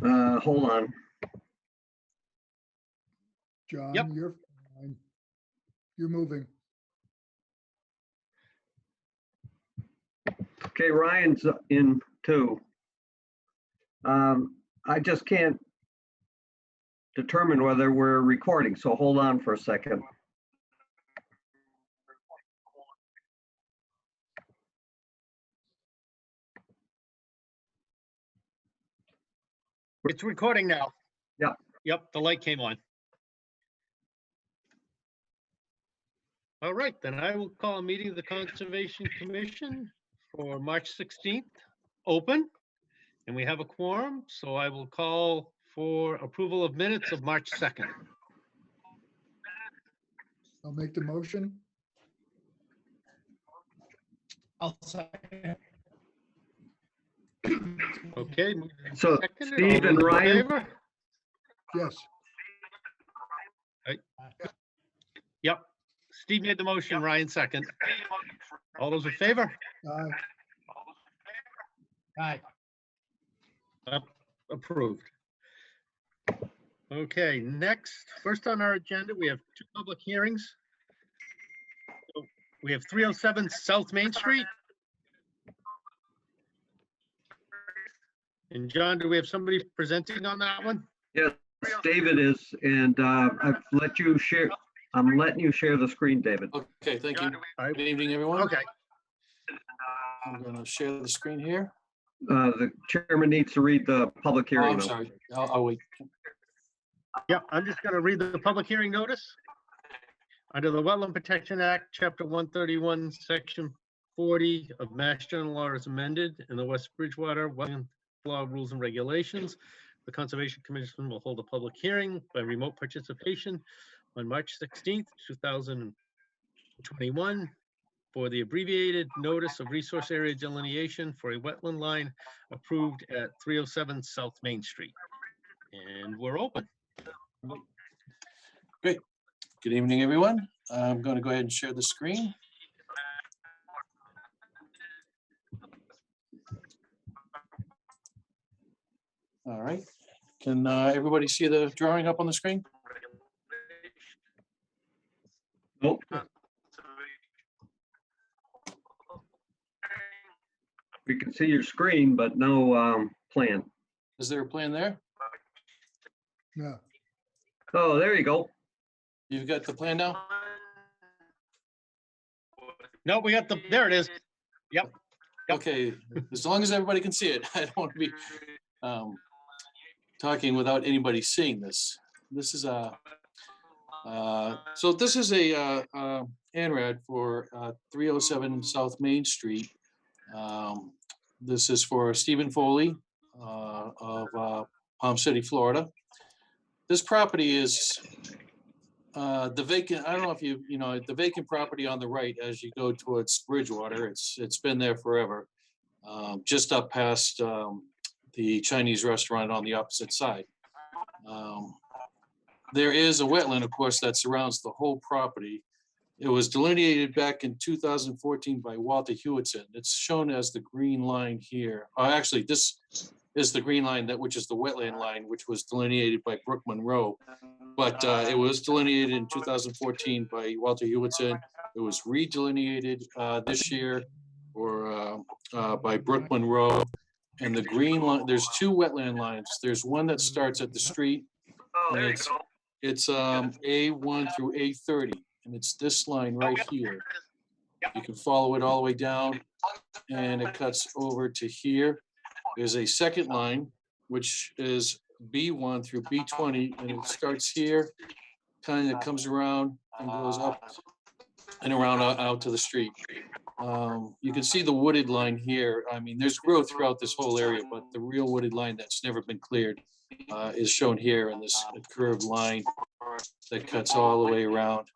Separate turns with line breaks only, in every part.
Hold on.
John,
Yep.
you're fine. You're moving.
Okay, Ryan's in too. I just can't determine whether we're recording, so hold on for a second.
It's recording now.
Yep.
Yep, the light came on. All right, then I will call a meeting of the Conservation Commission for March 16th open. And we have a quorum, so I will call for approval of minutes of March 2nd.
I'll make the motion.
I'll second.
Okay.
So
seconded.
Steve
All those
and
in
Ryan?
favor?
Yes.
Yep. Steve made the motion, Ryan second. All those in favor?
Aye.
Aye.
Approved. Okay, next, first on our agenda, we have two public hearings. So we have 307 South Main Street. And John, do we have somebody presenting on that one?
Yes, David is, and I've let you share. I'm letting you share the screen, David.
Okay, thank you.
I-
Good evening, everyone.
Okay,
I'm going to share the screen here.
The chairman needs to read the public
Oh,
hearing.
I'm
though.
sorry. I'll wait.
yeah, I'm just gonna read the public hearing notice. Under the Wetland Protection Act, Chapter 131, Section 40 of Mass General Law is amended in the West Bridgewater Wetland Law Rules and Regulations. The Conservation Commission will hold a public hearing by remote participation on March 16th, 2021 for the abbreviated notice of resource area delineation for a wetland line approved at 307 South Main Street. And we're open.
Great. Good evening, everyone. I'm going to go ahead and share the screen. All right. Can everybody see the drawing up on the screen?
Nope. We can see your screen, but no plan.
Is there a plan there?
No.
Oh, there you go.
You've got the plan now?
No, we got there it is. Yep.
Okay, as long as everybody can see it. I don't want to be talking without anybody seeing this. This is a ANRAD for 307 South Main Street. This is for Stephen Foley of Palm City, Florida. This property is the vacant. I don't know if you know the vacant property on the right as you go towards Bridgewater. It's been there forever, just up past the Chinese restaurant on the opposite side. There is a wetland, of course, that surrounds the whole property. It was delineated back in 2014 by Walter Hewitson. It's shown as the green line here. Actually, this is the green line which is the wetland line, which was delineated by Brooke Monroe. But it was delineated in 2014 by Walter Hewitson. It was redelineated this year by Brooke Monroe. And the green line, there's two wetland lines. There's one that starts at the street.
Oh,
And it's A1 through A30. And it's this line right here. You can follow it all the way down and it cuts over to here. There's a second line, which is B1 through B20, and it starts here, kind of comes around and goes up and around out to the street. You can see the wooded line here. I mean, there's growth throughout this whole area, but the real wooded line that's never been cleared is shown here in this curved line that cuts all the way around.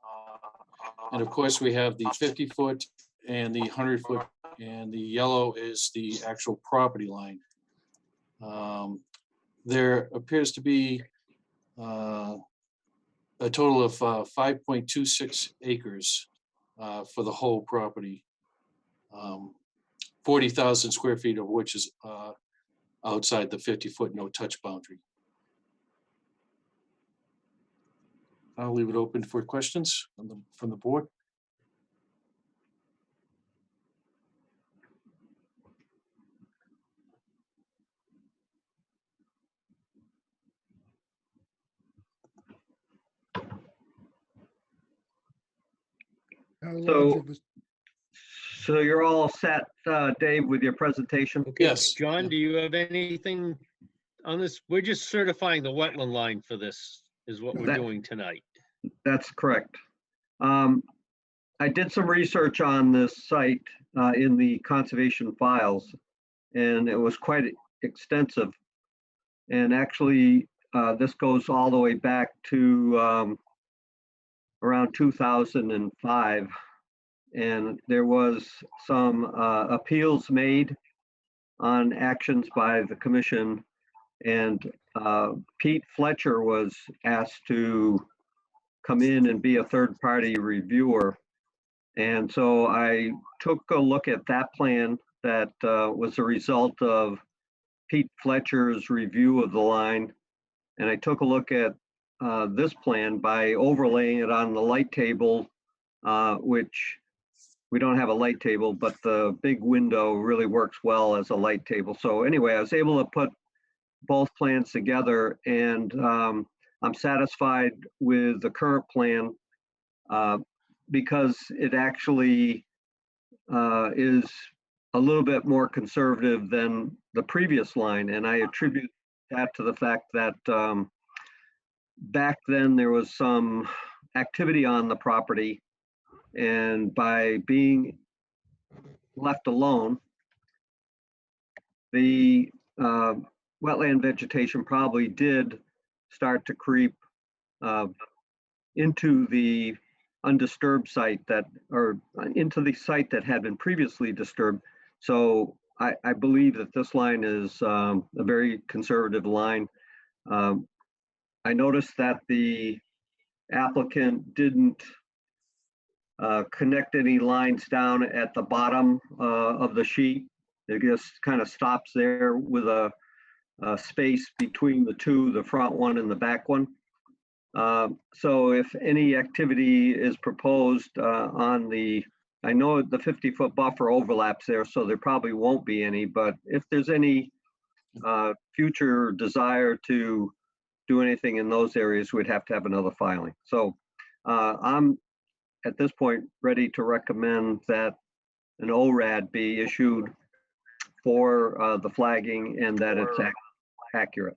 And of course, we have the 50-foot and the 100-foot, and the yellow is the actual property line. There appears to be a total of 5.26 acres for the whole property. 40,000 square feet of which is outside the 50-foot no-touch boundary. I'll leave it open for questions from the board.
How
So-
large of a-
So you're all set, Dave, with your presentation?
Okay,
Yes.
John, do you have anything on this? We're just certifying the wetland line for this, is what we're
That-
doing tonight.
That's correct. I did some research on this site in the conservation files, and it was quite extensive. And actually, this goes all the way back to around 2005. And there was some appeals made on actions by the commission. And Pete Fletcher was asked to come in and be a third-party reviewer. And so I took a look at that plan that was a result of Pete Fletcher's review of the line. And I took a look at this plan by overlaying it on the light table, which we don't have a light table, but the big window really works well as a light table. So anyway, I was able to put both plans together, and I'm satisfied with the current plan because it actually is a little bit more conservative than the previous line. And I attribute that to the fact that back then there was some activity on the property, and by being left alone, the wetland vegetation probably did start to creep into the undisturbed site or into the site that had been previously disturbed. So I believe that this line is a very conservative line. I noticed that the applicant didn't connect any lines down at the bottom of the sheet. It just kind of stops there with a space between the two, the front one and the back one. So if any activity is proposed on the, I know the 50-foot buffer overlaps there, so there probably won't be any, but if there's any future desire to do anything in those areas, we'd have to have another filing. So I'm at this point ready to recommend that an ORAD be issued for the flagging and that it's accurate.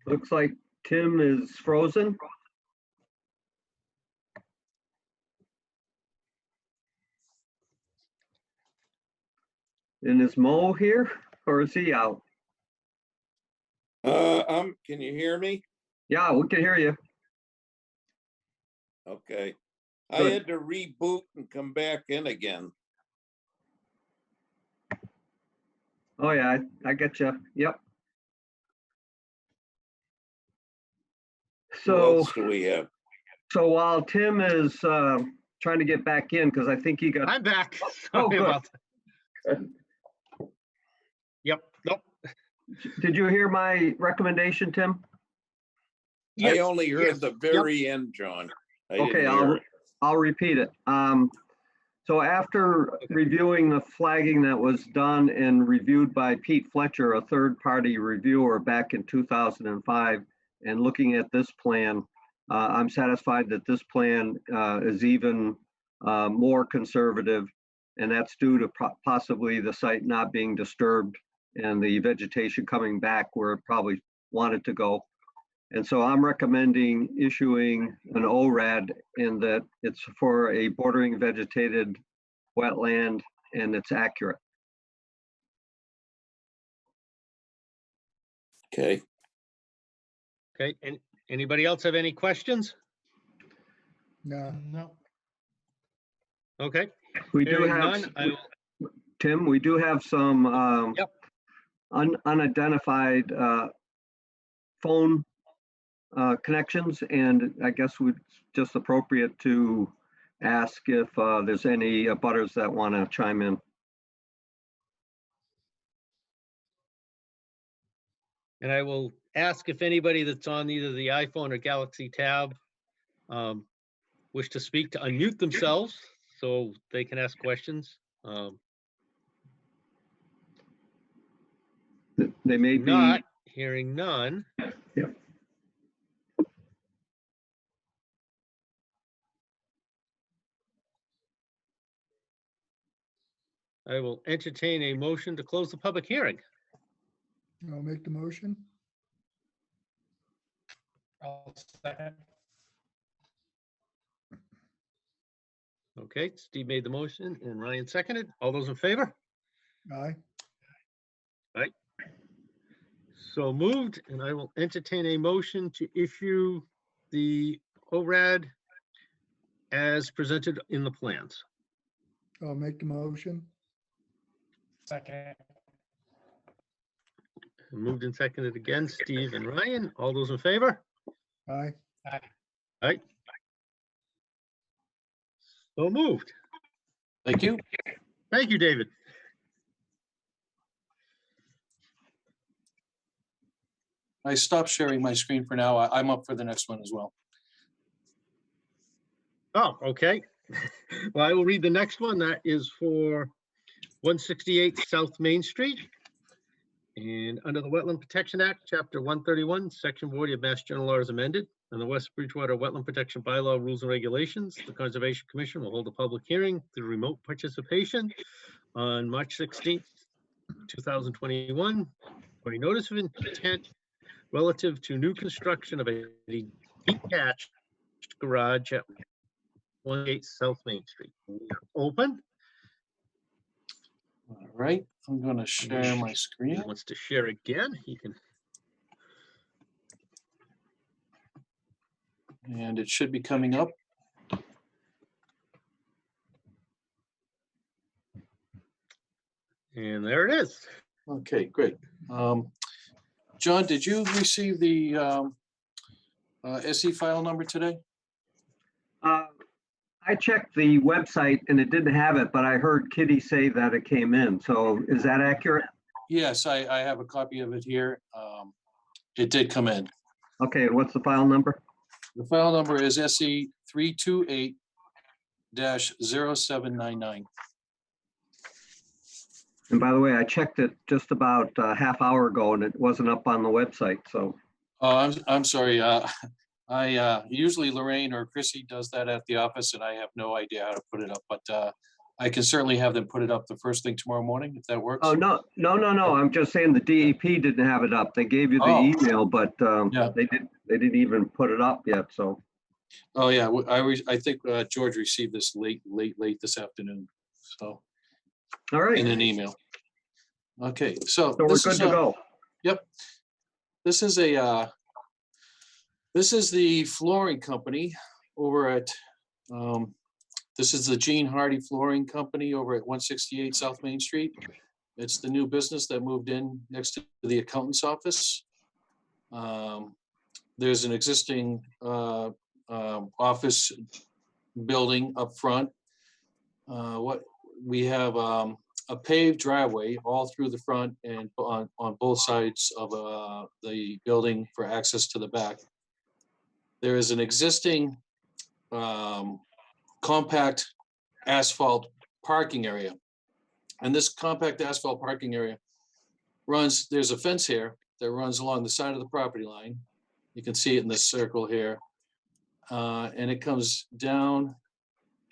Looks like Tim is frozen. And is Mo here or is he out?
Can you hear me?
Yeah, we can hear you.
Okay. I
Good.
had to reboot and come back in again.
Oh yeah, I get you. Yep.
Who
So,
else do we have?
so while Tim is trying to get back in, because I think he got,
I'm back.
Oh,
Sorry
good.
about that. Yep, nope.
did you hear my recommendation, Tim?
I
Yes,
only
yes,
heard the very end, John. I
Okay,
didn't hear it.
I'll repeat it. So after reviewing the flagging that was done and reviewed by Pete Fletcher, a third-party reviewer back in 2005, and looking at this plan, I'm satisfied that this plan is even more conservative, and that's due to possibly the site not being disturbed and the vegetation coming back where it probably wanted to go. And so I'm recommending issuing an ORAD in that it's for a bordering vegetated wetland and it's accurate.
Okay,
Okay, and anybody else have any questions?
no,
No.
Okay.
We do
Hearing
have,
none, I will,
Tim, we do have some
Yep.
unidentified phone connections, and I guess it's just appropriate to ask if there's any butters that want to chime in.
and I will ask if anybody that's on either the iPhone or Galaxy Tab wish to speak to unmute themselves so they can ask questions.
They may be.
Not hearing none.
Yep.
I will entertain a motion to close the public hearing.
I'll make the motion.
I'll second.
Okay, Steve made the motion and Ryan seconded. All those in favor?
Aye.
So moved, and I will entertain a motion to issue the ORAD as presented in the plans.
I'll make the motion.
Second.
Moved and seconded again, Steve and Ryan. All those in favor?
Aye.
Aye. So moved.
Thank you.
Thank you, David.
I stopped sharing my screen for now. I'm up for the next one as well.
Oh, okay. Well, I will read the next one. That is for 168 South Main Street. And under the Wetland Protection Act, Chapter 131, Section 40 of Mass General Law is amended, and the West Bridgewater Wetland Protection Bylaw Rules and Regulations, the Conservation Commission will hold a public hearing through remote participation on March 16th, 2021, for a notice of intent relative to new construction of a detached garage at 118 South Main Street. Open.
All right, I'm going to share my
He
screen.
wants to share again. He can.
And it should be coming up.
And there it is.
Okay, great. John, did you receive the SE file number today?
I checked the website and it didn't have it, but I heard Kitty say that it came in. So is that accurate?
Yes, I have a copy of it here. It did come in.
Okay, and what's the file number?
The file number is SE 328-0799.
And by the way, I checked it just about a half hour ago and it wasn't up on the website, so.
Oh, I'm sorry. I usually Lorraine or Chrissy does that at the office, and I have no idea how to put it up. But I can certainly have them put it up the first thing tomorrow morning if that works.
Oh, no. I'm just saying the DEP didn't have it up. They gave you the
Oh.
email, but
Yeah.
they didn't even put it up yet, so.
Oh yeah, I think George received this late this afternoon. So
All right,
in an email. Okay, so
so we're
this
good
is
to go.
Yep. This is the flooring company over at, this is the Gene Hardy Flooring Company over at 168 South Main Street. It's the new business that moved in next to the accountant's office. There's an existing office building up front. What we have a paved driveway all through the front and on both sides of the building for access to the back. There is an existing compact asphalt parking area. And this compact asphalt parking area runs, there's a fence here that runs along the side of the property line. You can see it in this circle here. And it comes down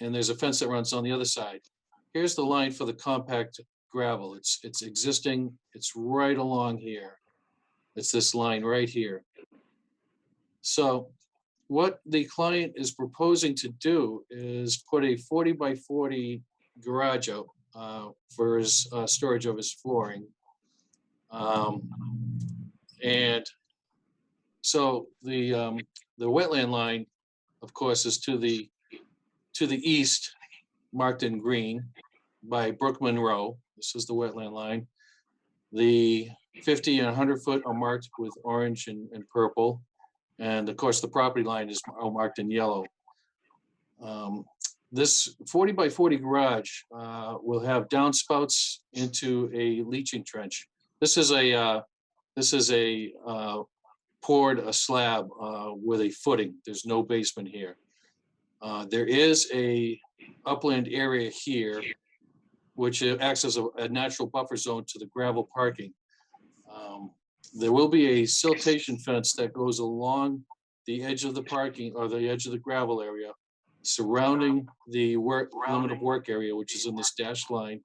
and there's a fence that runs on the other side. Here's the line for the compact gravel. It's existing, it's right along here. It's this line right here. So what the client is proposing to do is put a 40 by 40 garage out for his storage of his flooring. And so the wetland line, of course, is to the east, marked in green by Brook Monroe. This is the wetland line. The 50 and 100 foot are marked with orange and purple. And of course, the property line is marked in yellow. This 40 by 40 garage will have downspouts into a leaching trench. This is a poured a slab with a footing. There's no basement here. There is a upland area here, which acts as a natural buffer zone to the gravel parking. There will be a siltation fence that goes along the edge of the parking or the edge of the gravel area, surrounding the limit of work area, which is in this dashed line,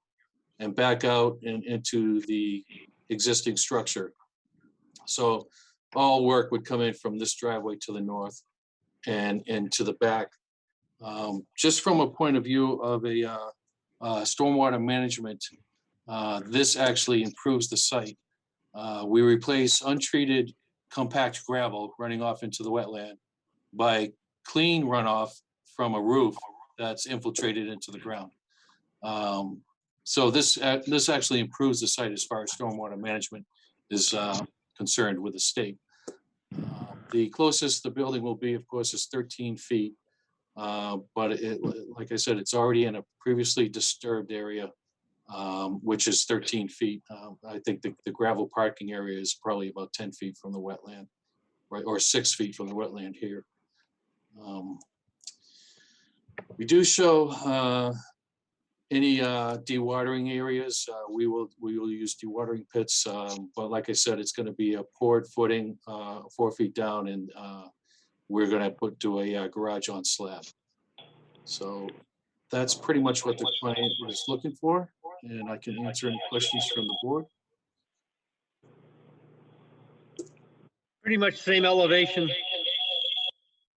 and back out and into the existing structure. So all work would come in from this driveway to the north and to the back. Just from a point of view of a stormwater management, this actually improves the site. We replace untreated compact gravel running off into the wetland by clean runoff from a roof that's infiltrated into the ground. So this actually improves the site as far as stormwater management is concerned with the state. The closest the building will be, of course, is 13 feet. But like I said, it's already in a previously disturbed area, which is 13 feet. I think the gravel parking area is probably about 10 feet from the wetland, right, or 6 feet from the wetland here. We do show any dewatering areas. We will use dewatering pits, but like I said, it's going to be a poured footing 4 feet down, and we're going to do a garage on slab. So that's pretty much what the client is looking for, and I can answer any questions from the board.
Pretty much same elevation.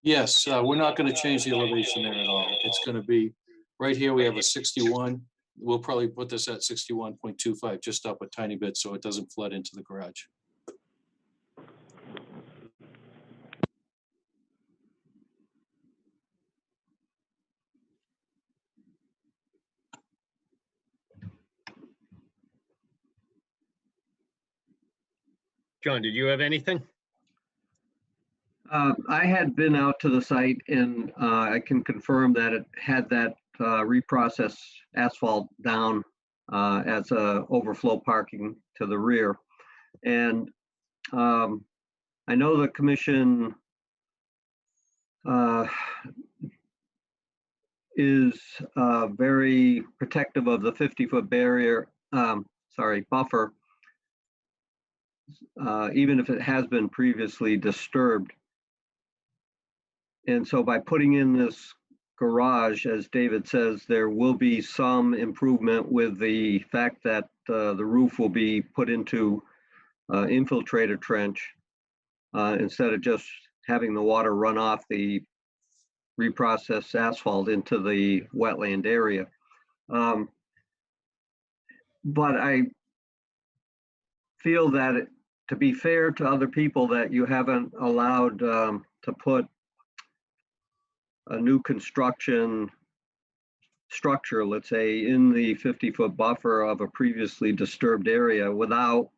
Yes, we're not going to change the elevation there at all. It's going to be, right here we have a 61. We'll probably put this at 61.25, just up a tiny bit so it doesn't flood into the garage.
John, did you have anything?
I had been out to the site, and I can confirm that it had that reprocessed asphalt down as a overflow parking to the rear. And I know the commission is very protective of the 50-foot barrier, buffer, even if it has been previously disturbed. And so by putting in this garage, as David says, there will be some improvement with the fact that the roof will be put into infiltrator trench instead of just having the water run off the reprocessed asphalt into the wetland area. But I feel that to be fair to other people, that you haven't allowed to put a new construction structure, let's say, in the 50-foot buffer of a previously disturbed area without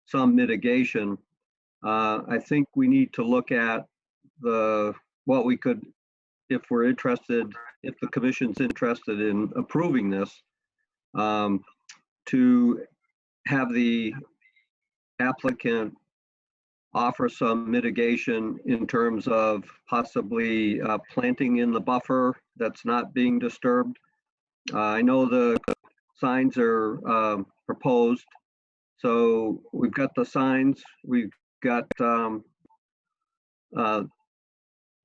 some mitigation. I think we need to look at what we could, if we're interested, if the commission's interested in approving this, to have the applicant offer some mitigation in terms of possibly planting in the buffer that's not being disturbed. I know the signs are proposed, so we've got the signs, we've got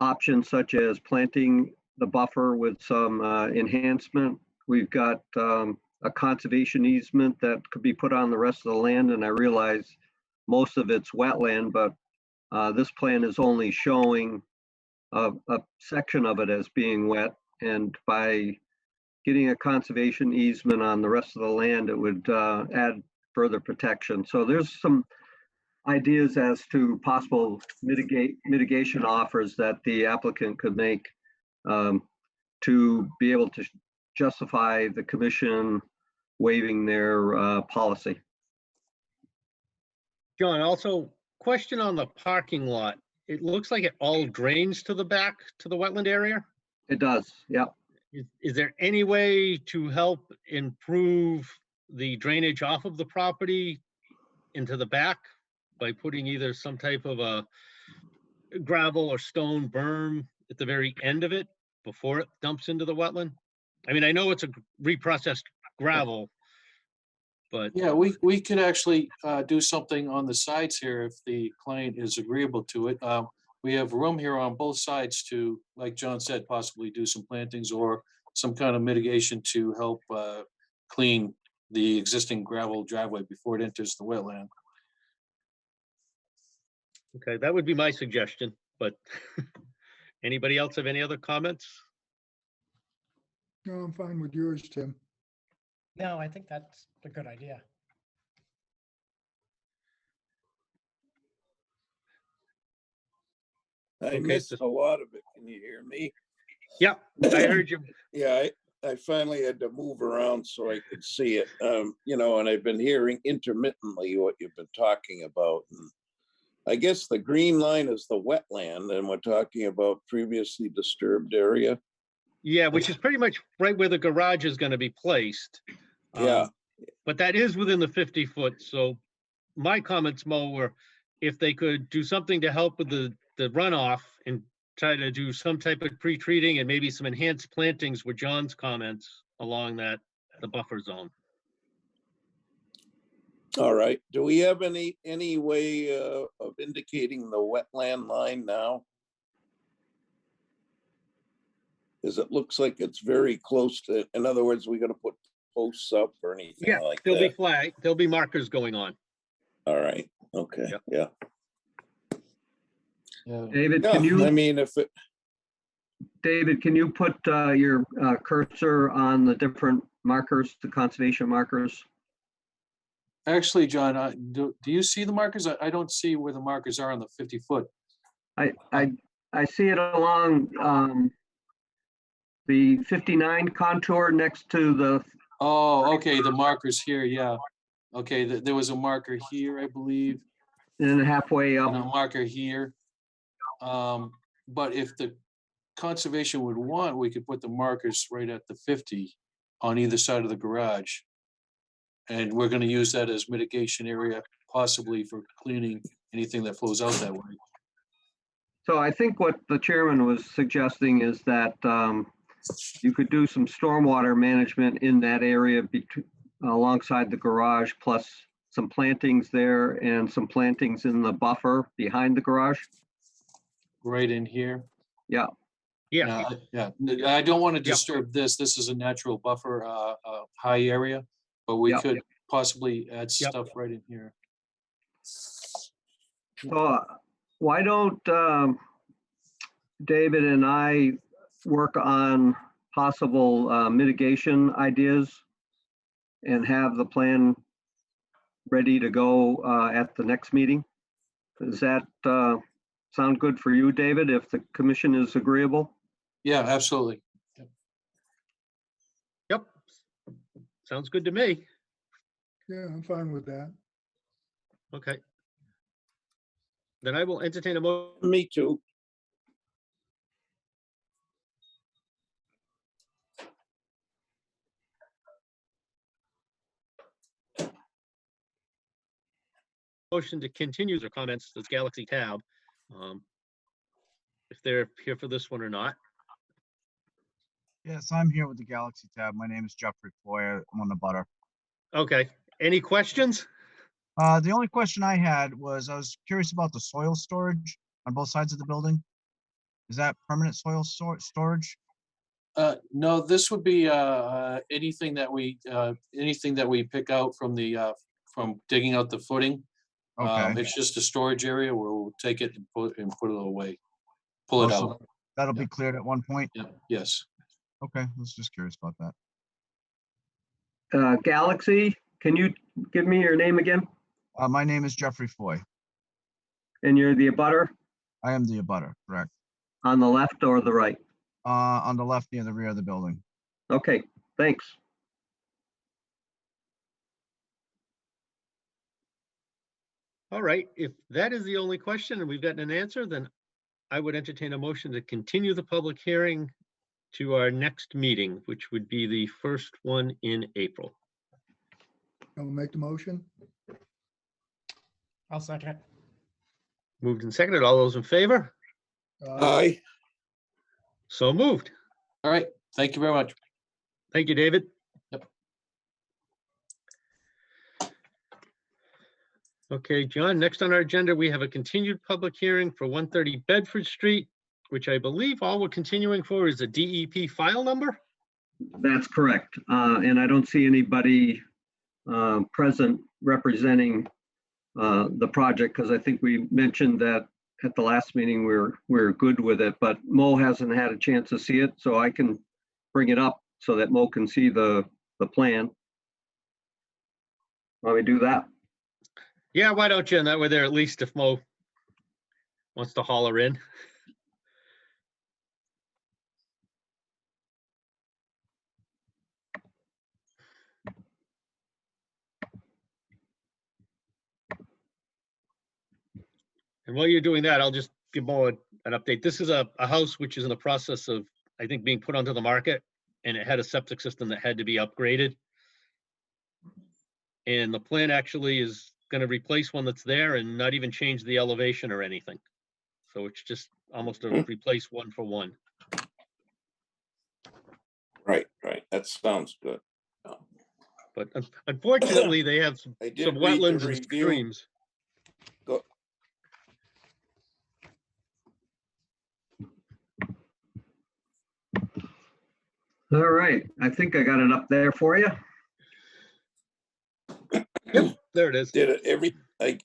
options such as planting the buffer with some enhancement. We've got a conservation easement that could be put on the rest of the land, and I realize most of it's wetland, but this plan is only showing a section of it as being wet, and by getting a conservation easement on the rest of the land, it would add further protection. So there's some ideas as to possible mitigation offers that the applicant could make to be able to justify the commission waiving their policy.
John, also question on the parking lot. It looks like it all drains to the back to the wetland area.
It does, yeah.
Is there any way to help improve the drainage off of the property into the back by putting either some type of a gravel or stone berm at the very end of it before it dumps into the wetland? I mean, I know it's a reprocessed gravel, but
Yeah, we could actually do something on the sides here if the client is agreeable to it. We have room here on both sides to, like John said, possibly do some plantings or some kind of mitigation to help clean the existing gravel driveway before it enters the wetland.
okay, that would be my suggestion, but anybody else have any other comments?
No, I'm fine with yours, Tim.
No, I think that's a good idea.
I
Okay,
missed
so-
a lot of it. Can you hear me?
Yeah, I heard you.
Yeah, I finally had to move around so I could see it. You know, and I've been hearing intermittently what you've been talking about. And I guess the green line is the wetland, and we're talking about previously disturbed area.
Yeah, which is pretty much right where the garage is gonna be placed.
Yeah.
But that is within the 50-foot, so my comments, Mo, were if they could do something to help with the runoff and try to do some type of pre-treating and maybe some enhanced plantings were John's comments along the buffer zone.
All right. Do we have any way of indicating the wetland line now? Because it looks like it's very close to, in other words, we're gonna put posts up or anything
Yeah,
like
there'll be
that.
there'll be markers going on.
All right, okay,
Yep.
yeah.
Yeah.
David,
Yeah,
can you?
I mean, if it,
David, can you put your cursor on the different markers, the conservation markers?
Actually, John, do you see the markers? I don't see where the markers are on the 50-foot.
I see it along the 59 contour next to the,
Oh, okay, the markers here, yeah. Okay, there was a marker here, I believe,
and halfway
and a
up.
marker here. But if the conservation would want, we could put the markers right at the 50 on either side of the garage. And we're gonna use that as mitigation area, possibly for cleaning anything that flows out that way.
So I think what the chairman was suggesting is that you could do some stormwater management in that area alongside the garage, plus some plantings there and some plantings in the buffer behind the garage.
Right in here.
Yeah,
Yeah, I don't want to disturb this. This is a natural buffer, high area, but we
Yep.
could possibly add
Yep.
stuff right in here.
So why don't David and I work on possible mitigation ideas and have the plan ready to go at the next meeting? Does that sound good for you, David, if the commission is agreeable?
Yeah, absolutely.
yep. Sounds good to me.
Yeah, I'm fine with that.
Okay. Then I will entertain a
me too.
motion to continue their comments, this Galaxy tab. If they're here for this one or not.
Yes, I'm here with the Galaxy tab. My name is Jeffrey Foy. I'm on the butter.
Okay, any questions?
The only question I had was, I was curious about the soil storage on both sides of the building. Is that permanent soil storage?
No, this would be anything that we pick out from from digging out the footing.
Okay.
It's just a storage area where we'll take it and put it away, pull it
Also,
out.
that'll be cleared at one point?
Yeah, yes.
Okay, I was just curious about that.
Galaxy, can you give me your name again?
My name is Jeffrey Foy.
And you're the abutter
I am the abutter, correct?
on the left or the right?
On the left near the rear of the building.
Okay, thanks.
All right, if that is the only question and we've gotten an answer, then I would entertain a motion to continue the public hearing to our next meeting, which would be the first one in April.
I'll make the motion.
I'll second it.
Moved and seconded. All those in favor?
Aye.
So moved.
All right, thank you very much.
Thank you, David.
Yep.
Okay, John, next on our agenda, we have a continued public hearing for 130 Bedford Street, which I believe all we're continuing for is a DEP file number.
That's correct. And I don't see anybody present representing the project, because I think we mentioned that at the last meeting, we're good with it, but Mo hasn't had a chance to see it, so I can bring it up so that Mo can see the plan. Want me to do that?
Yeah, why don't you? And that way there, at least if Mo wants to holler in. And while you're doing that, I'll just give Mo an update. This is a house which is in the process of, I think, being put onto the market, and it had a septic system that had to be upgraded. And the plan actually is going to replace one that's there and not even change the elevation or anything. So it's just almost a replace one for one.
Right, right. That sounds good.
But unfortunately, they have some
I did
some
read the
wetlands and
review.
streams.
Go.
All right, I think I got it up there for you.
Yep, there it is.
Did it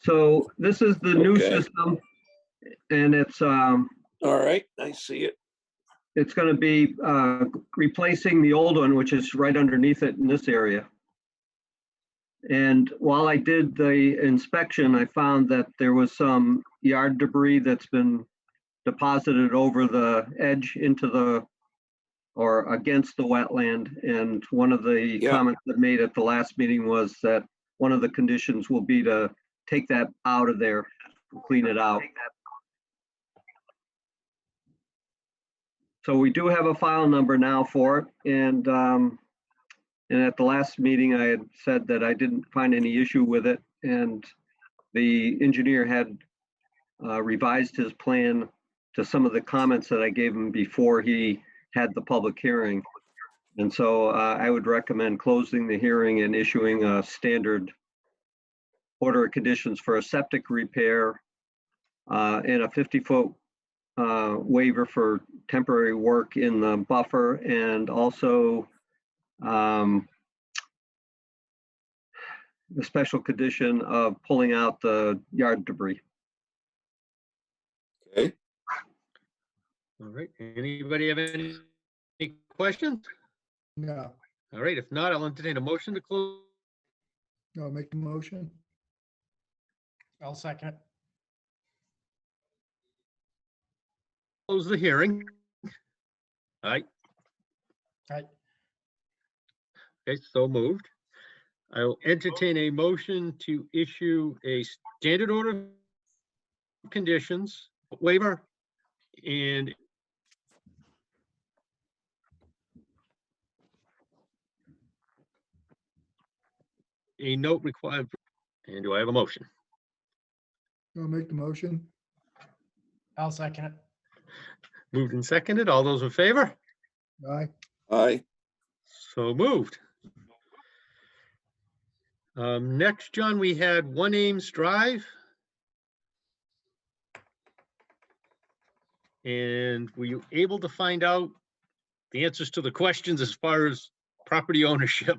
So this is the new
Okay.
system, and it's
all right, I see it.
it's going to be replacing the old one, which is right underneath it in this area. And while I did the inspection, I found that there was some yard debris that's been deposited over the edge into the, or against the wetland. And one of the
Yeah.
comments that made at the last meeting was that one of the conditions will be to take that out of there, clean it out. So we do have a file number now for it, and at the last meeting, I had said that I didn't find any issue with it, and the engineer had revised his plan to some of the comments that I gave him before he had the public hearing. And so I would recommend closing the hearing and issuing a standard order of conditions for a septic repair and a 50-foot waiver for temporary work in the buffer, and also the special condition of pulling out the yard debris.
Okay.
All right, anybody have any questions?
No,
All right, if not, I'll entertain a motion to close.
I'll make the motion.
I'll second it.
Close the hearing. All right,
Right.
okay, so moved. I'll entertain a motion to issue a standard order of conditions waiver and a note required. And do I have a motion?
I'll make the motion.
I'll second it.
Moved and seconded. All those in favor?
Aye.
Aye.
So moved. Next, John, we had 1 Ames Drive. And were you able to find out the answers to the questions as far as property ownership?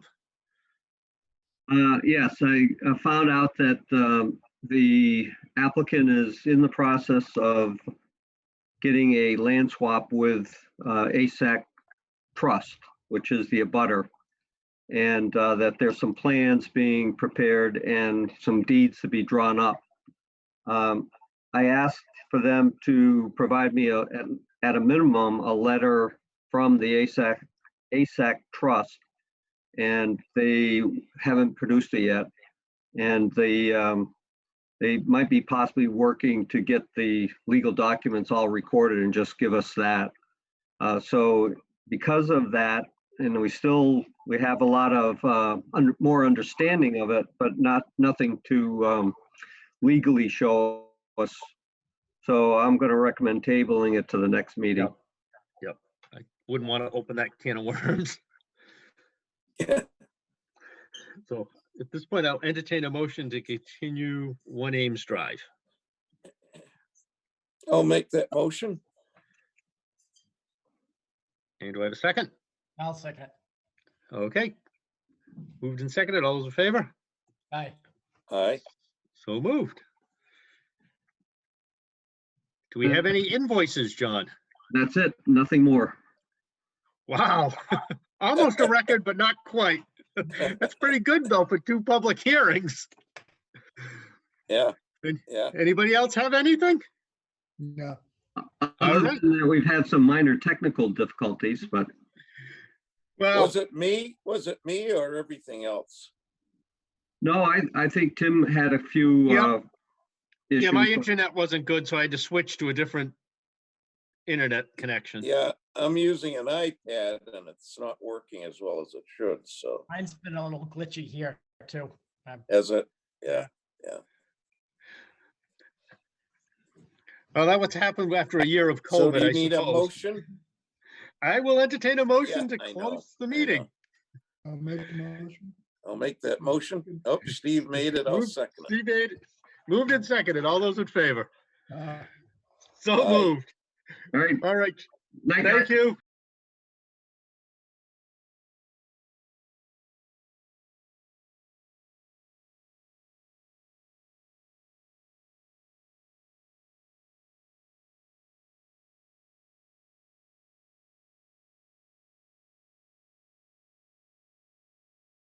Yes, I found out that the applicant is in the process of getting a land swap with ASAC Trust, which is the abutter, and that there's some plans being prepared and some deeds to be drawn up. I asked for them to provide me at a minimum, a letter from the ASAC Trust, and they haven't produced it yet. And they might be possibly working to get the legal documents all recorded and just give us that. So because of that, and we have a lot of more understanding of it, but nothing to legally show us. So I'm going to recommend tabling it to the next meeting.
Yep. I wouldn't want to open that can of worms. So at this point, I'll entertain a motion to continue 1 Ames Drive.
I'll make that motion.
And do I have a second?
I'll second it.
Okay. Moved and seconded. All those in favor?
Aye.
Aye.
So moved. Do we have any invoices, John?
That's it, nothing more.
Wow. Almost a record, but not quite. That's pretty good though for 2 public hearings.
Yeah.
And-
Yeah.
Anybody else have anything?
No,
Other
right.
than that, we've had some minor technical difficulties, but
Well,
Was it me? Was it me or everything else?
no, I think Tim had a few
Yep.
issues.
yeah, my internet wasn't good, so I had to switch to a different internet connection.
Yeah, I'm using an iPad and it's not working as well as it should. So
Mine's been a little glitchy here too.
as it, yeah.
Well, that what's happened after a year of
So
COVID,
do you
I
need a
suppose.
motion?
I will entertain a motion
Yeah,
to
I know,
close the
I know.
meeting.
I'll make the motion.
I'll make that motion. Oh, Steve made it. I'll
Moved-
second it.
Steve made it. Moved and seconded. All those in favor?
Aye.
So
Aye.
moved.
All right,
All right.
night, guys.
Thank you.